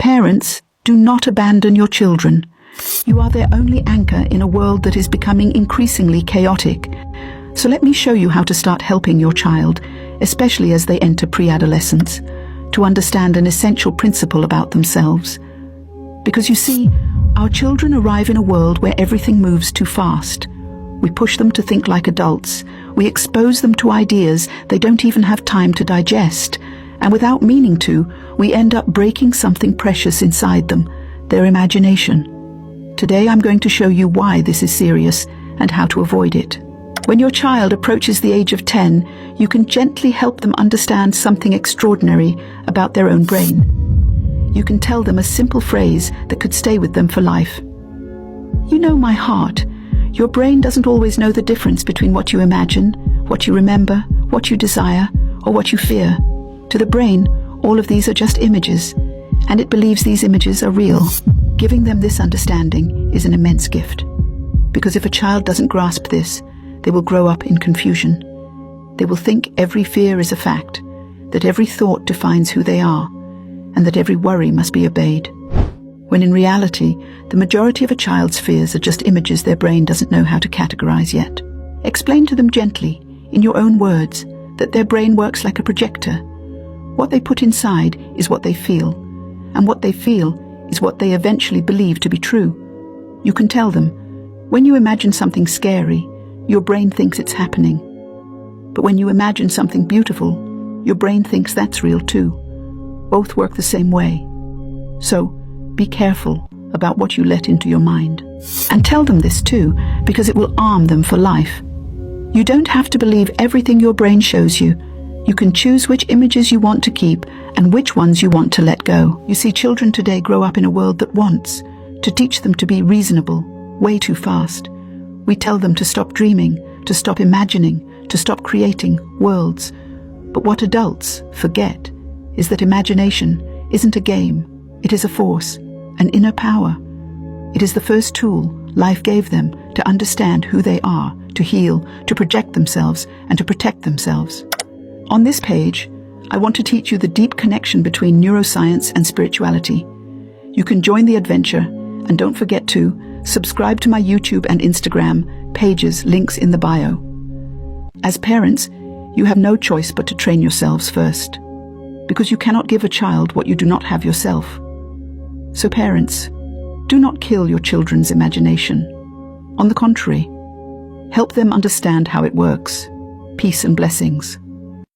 Parents, do not abandon your children. You are their only anchor in a world that is becoming increasingly chaotic. So let me show you how to start helping your child, especially as they enter pre-adolescence, to understand an essential principle about themselves. Because you see, our children arrive in a world where everything moves too fast. We push them to think like adults. We expose them to ideas they don't even have time to digest. And without meaning to, we end up breaking something precious inside them, their imagination. Today I'm going to show you why this is serious and how to avoid it. When your child approaches the age of 10, you can gently help them understand something extraordinary about their own brain. You can tell them a simple phrase that could stay with them for life. You know my heart. Your brain doesn't always know the difference between what you imagine, what you remember, what you desire, or what you fear. To the brain, all of these are just images, and it believes these images are real. Giving them this understanding is an immense gift. Because if a child doesn't grasp this, they will grow up in confusion. They will think every fear is a fact, that every thought defines who they are, and that every worry must be obeyed. When in reality, the majority of a child's fears are just images their brain doesn't know how to categorize yet. Explain to them gently, in your own words, that their brain works like a projector. What they put inside is what they feel, and what they feel is what they eventually believe to be true. You can tell them, when you imagine something scary, your brain thinks it's happening. But when you imagine something beautiful, your brain thinks that's real too. Both work the same way. So, be careful about what you let into your mind. And tell them this too, because it will arm them for life. You don't have to believe everything your brain shows you. You can choose which images you want to keep and which ones you want to let go. You see, children today grow up in a world that wants to teach them to be reasonable way too fast. We tell them to stop dreaming, to stop imagining, to stop creating worlds. But what adults forget is that imagination isn't a game. It is a force, an inner power. It is the first tool life gave them to understand who they are, to heal, to project themselves, and to protect themselves. On this page, I want to teach you the deep connection between neuroscience and spirituality. You can join the adventure, and don't forget to subscribe to my YouTube and Instagram pages, links in the bio. As parents, you have no choice but to train yourselves first, because you cannot give a child what you do not have yourself. So parents, do not kill your children's imagination. On the contrary, help them understand how it works. Peace and blessings.